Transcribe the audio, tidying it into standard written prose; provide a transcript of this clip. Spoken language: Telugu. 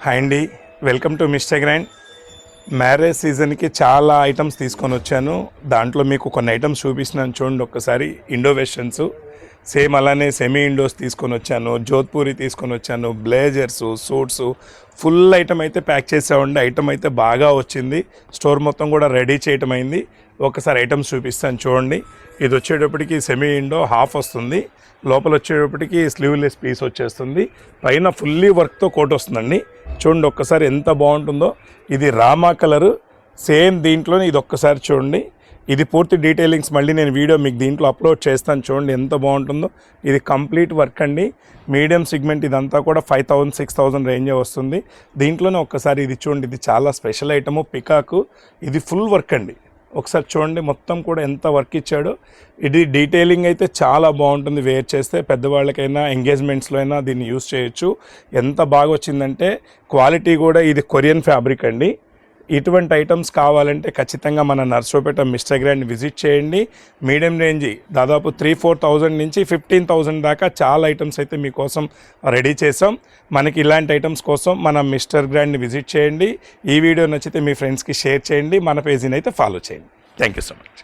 హాయ్ అండి, welcome to mister grand. Marriage సీజన్కి చాలా ఐటమ్స్ తీసుకొని వచ్చాను. దాంట్లో మీకు కొన్ని ఐటమ్స్ చూపిస్తున్నాను చూడండి ఒక్కసారి. ఇండో వెస్టర్న్స్ సేమ్ అలానే సెమీ ఇండోస్ తీసుకొని వచ్చాను, జోధ్పూరి తీసుకొని వచ్చాను, బ్లేజర్సు, సూట్సు, ఫుల్ ఐటమ్ అయితే ప్యాక్ చేసామండి. ఐటమ్ అయితే బాగా వచ్చింది. స్టోర్ మొత్తం కూడా రెడీ చేయటం అయింది. ఒకసారి ఐటమ్స్ చూపిస్తాను చూడండి. ఇది వచ్చేటప్పటికి సెమీ ఇండో హాఫ్ వస్తుంది, లోపల వచ్చేటప్పటికి స్లీవ్లెస్ పీస్ వచ్చేస్తుంది, పైన ఫుల్లీ వర్క్తో కోట్ వస్తుందండి. చూడండి ఒక్కసారి ఎంత బాగుంటుందో. ఇది రామా కలరు సేమ్ దీంట్లోనే. ఇది ఒక్కసారి చూడండి. ఇది పూర్తి డీటెయిలింగ్స్ మళ్ళీ నేను వీడియో మీకు దీంట్లో అప్లోడ్ చేస్తాను. చూడండి ఎంత బాగుంటుందో. ఇది కంప్లీట్ వర్క్ అండి. మీడియం సిగ్మెంట్ ఇదంతా కూడా 5,000 6,000 రేంజే వస్తుంది. దీంట్లోనే ఒక్కసారి ఇది చూడండి. ఇది చాలా స్పెషల్ ఐటము, పికాకు. ఇది ఫుల్ వర్క్ అండి. ఒకసారి చూడండి మొత్తం కూడా ఎంత వర్క్ ఇచ్చాడో. ఇది డీటెయిలింగ్ అయితే చాలా బాగుంటుంది. వేర్ చేస్తే పెద్దవాళ్ళకైనా ఎంగేజ్మెంట్స్లో అయినా దీన్ని యూస్ చేయొచ్చు. ఎంత బాగా వచ్చిందంటే క్వాలిటీ కూడా. ఇది కొరియన్ ఫ్యాబ్రిక్ అండి. ఇటువంటి ఐటమ్స్ కావాలంటే ఖచ్చితంగా మన నర్సరావుపేట మిస్టర్ గ్రాండ్ విజిట్ చేయండి. మీడియం రేంజ్ దాదాపు 3,000-4,000 నుంచి 15,000 దాకా చాలా ఐటమ్స్ అయితే మీకోసం రెడీ చేసాం. మనకి ఇలాంటి ఐటమ్స్ కోసం మన మిస్టర్ గ్రాండ్ని విజిట్ చేయండి. ఈ వీడియో నచ్చితే మీ ఫ్రెండ్స్కి షేర్ చేయండి. మన పేజీని అయితే ఫాలో చేయండి. Thank you so much.